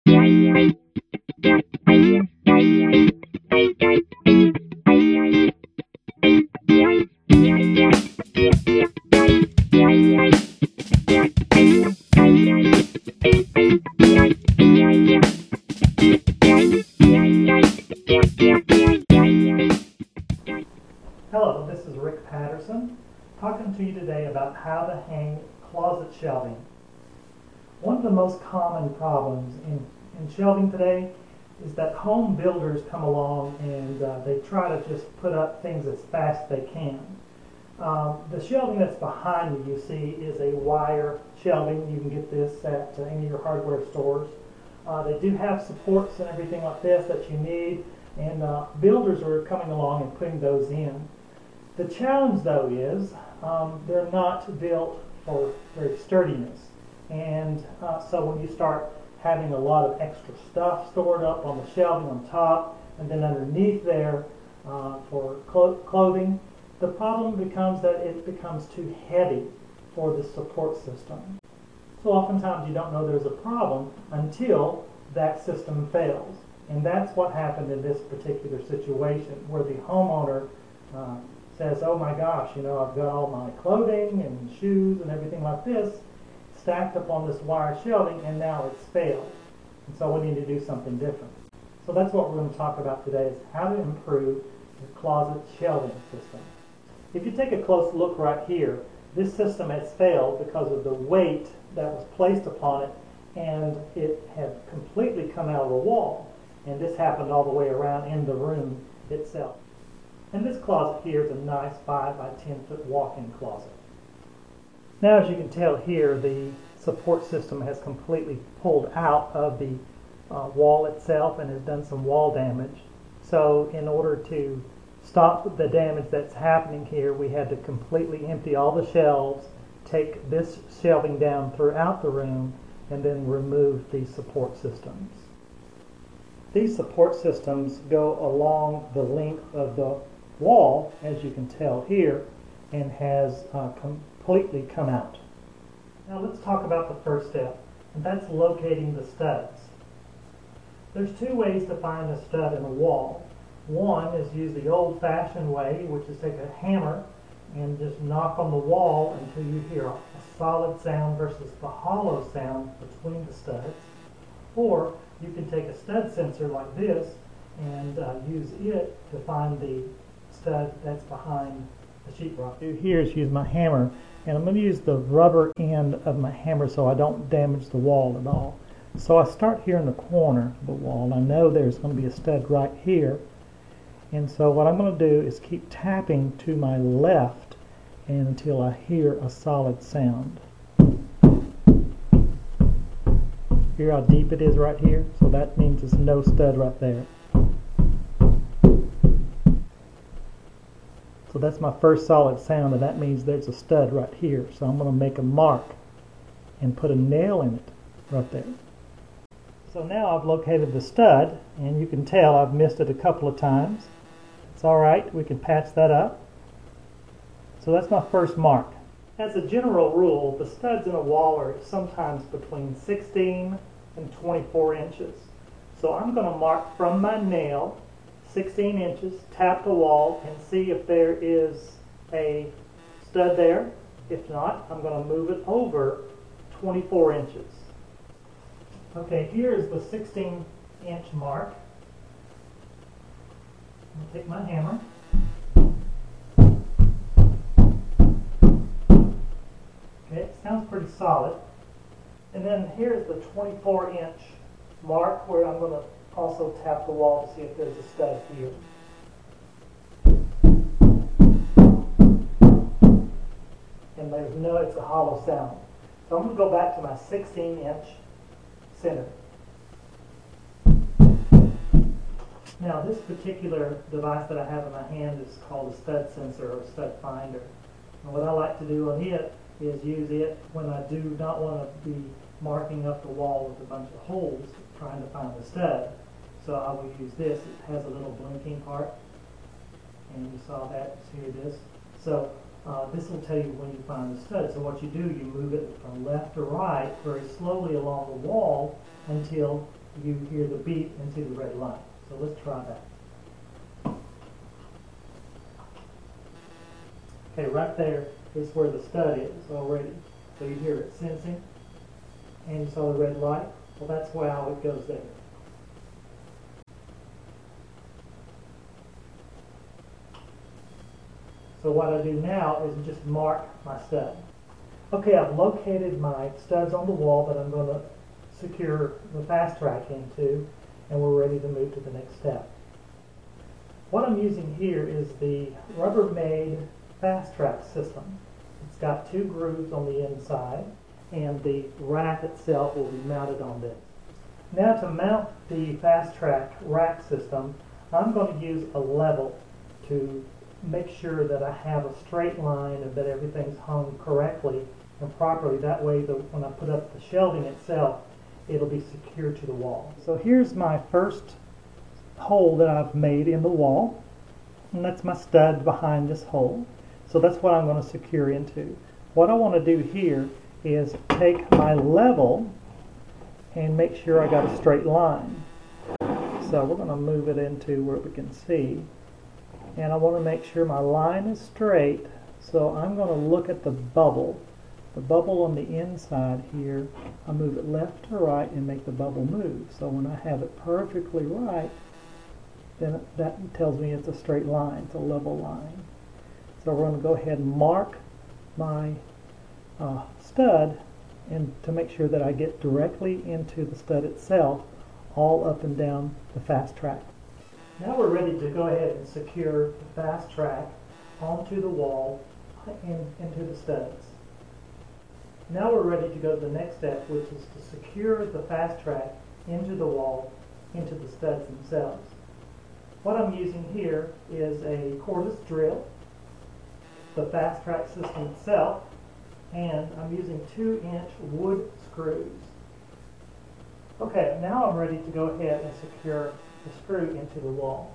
Hello, this is Rick Patterson, talking to you today about how to hang closet shelving. One of the most common problems in shelving today is that home builders come along and they try to just put up things as fast as they can. The shelving that's behind you see, is a wire shelving. You can get this at any of your hardware stores. They do have supports and everything like this that you need, and builders are coming along and putting those in. The challenge, though, is they're not built for their sturdiness, and so when you start having a lot of extra stuff stored up on the shelving on top and then underneath there for clothing, the problem becomes that it becomes too heavy for the support system. So oftentimes you don't know there's a problem until that system fails, and that's what happened in this particular situation, where the homeowner says, oh my gosh, you know, I've got all my clothing and shoes and everything like this stacked up on this wire shelving, and now it's failed. And so we need to do something different. So that's what we're going to talk about today, is how to improve the closet shelving system. If you take a close look right here, this system has failed because of the weight that was placed upon it, and it had completely come out of the wall. And this happened all the way around in the room itself. And this closet here is a nice 5 by 10 foot walk-in closet. Now, as you can tell here, the support system has completely pulled out of the wall itself and has done some wall damage. So in order to stop the damage that's happening here, we had to completely empty all the shelves, take this shelving down throughout the room, and then remove the support systems. These support systems go along the length of the wall, as you can tell here, and has completely come out. Now let's talk about the first step, and that's locating the studs. There's two ways to find a stud in a wall. One is use the old-fashioned way, which is take a hammer and just knock on the wall until you hear a solid sound versus the hollow sound between the studs. Or you can take a stud sensor like this and use it to find the stud that's behind the sheetrock. What I do here is use my hammer, and I'm going to use the rubber end of my hammer so I don't damage the wall at all. So I start here in the corner of the wall, and I know there's going to be a stud right here. And so what I'm going to do is keep tapping to my left until I hear a solid sound. Hear how deep it is right here? So that means there's no stud right there. So that's my first solid sound, and that means there's a stud right here. So I'm going to make a mark and put a nail in it right there. So now I've located the stud, and you can tell I've missed it a couple of times. It's alright, we can patch that up. So that's my first mark. As a general rule, the studs in a wall are sometimes between 16 and 24 inches. So I'm going to mark from my nail 16 inches, tap the wall, and see if there is a stud there. If not, I'm going to move it over 24 inches. Okay, here's the 16-inch mark. I'll take my hammer. Okay, it sounds pretty solid. And then here's the 24-inch mark, where I'm going to also tap the wall to see if there's a stud here. And there's no, it's a hollow sound. So I'm going to go back to my 16-inch center. Now this particular device that I have in my hand is called a stud sensor or stud finder. And what I like to do on it is use it when I do not want to be marking up the wall with a bunch of holes trying to find the stud. So I will use this. It has a little blinking part, and you saw that, here it is. So this will tell you when you find the stud. So what you do, you move it from left to right very slowly along the wall until you hear the beep and see the red light. So let's try that. Okay, right there is where the stud is already. So you hear it sensing, and you saw the red light. Well, that's how it goes there. So what I do now is just mark my stud. Okay, I've located my studs on the wall that I'm going to secure the fast track into, and we're ready to move to the next step. What I'm using here is the Rubbermaid fast track system. It's got 2 grooves on the inside, and the rack itself will be mounted on this. Now, to mount the fast track rack system, I'm going to use a level to make sure that I have a straight line and that everything's hung correctly and properly. That way, when I put up the shelving itself, it'll be secure to the wall. So here's my first hole that I've made in the wall, and that's my stud behind this hole. So that's what I'm going to secure into. What I want to do here is take my level and make sure I got a straight line. So we're going to move it into where we can see. And I want to make sure my line is straight, so I'm going to look at the bubble. The bubble on the inside here, I move it left to right and make the bubble move. So when I have it perfectly right, then that tells me it's a straight line, it's a level line. So we're going to go ahead and mark my stud, and to make sure that I get directly into the stud itself, all up and down the fast track. Now we're ready to go ahead and secure the fast track onto the wall and into the studs. Now we're ready to go to the next step, which is to secure the fast track into the wall, into the studs themselves. What I'm using here is a cordless drill, the fast track system itself, and I'm using 2-inch wood screws. Okay, now I'm ready to go ahead and secure the screw into the wall.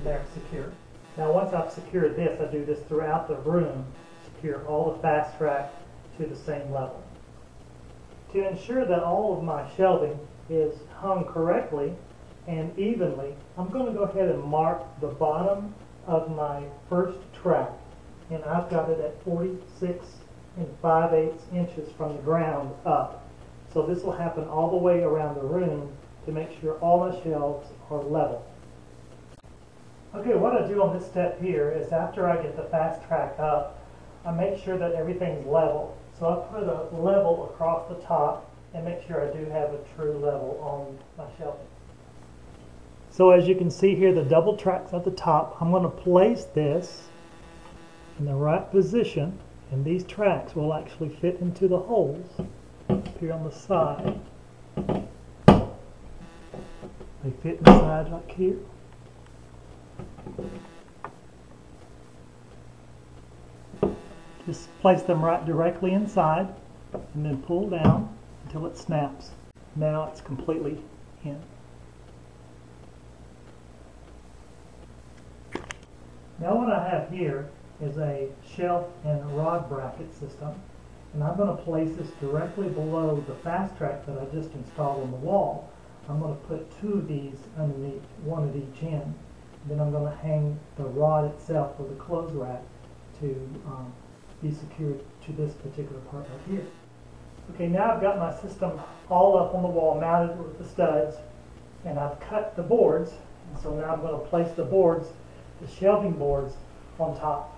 There, secure. Now once I've secured this, I do this throughout the room, secure all the fast track to the same level. To ensure that all of my shelving is hung correctly and evenly, I'm going to go ahead and mark the bottom of my first track. And I've got it at 46 5/8 inches from the ground up. So this will happen all the way around the room to make sure all my shelves are level. Okay, what I do on this step here is after I get the fast track up, I make sure that everything's level. So I put a level across the top and make sure I do have a true level on my shelving. So as you can see here, the double tracks at the top, I'm going to place this in the right position, and these tracks will actually fit into the holes up here on the side. They fit inside like here. Just place them right directly inside and then pull down until it snaps. Now it's completely in. Now what I have here is a shelf and rod bracket system, and I'm going to place this directly below the fast track that I just installed on the wall. I'm going to put 2 of these underneath, 1 at each end. Then I'm going to hang the rod itself for the clothes rack to be secured to this particular part right here. Okay, now I've got my system all up on the wall, mounted with the studs, and I've cut the boards, and so now I'm going to place the boards, the shelving boards, on top.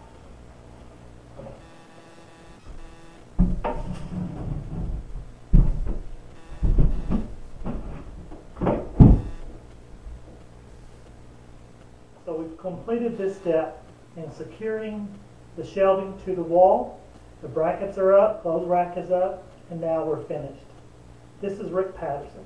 So we've completed this step in securing the shelving to the wall. The brackets are up, clothes rack is up, and now we're finished. This is Rick Patterson.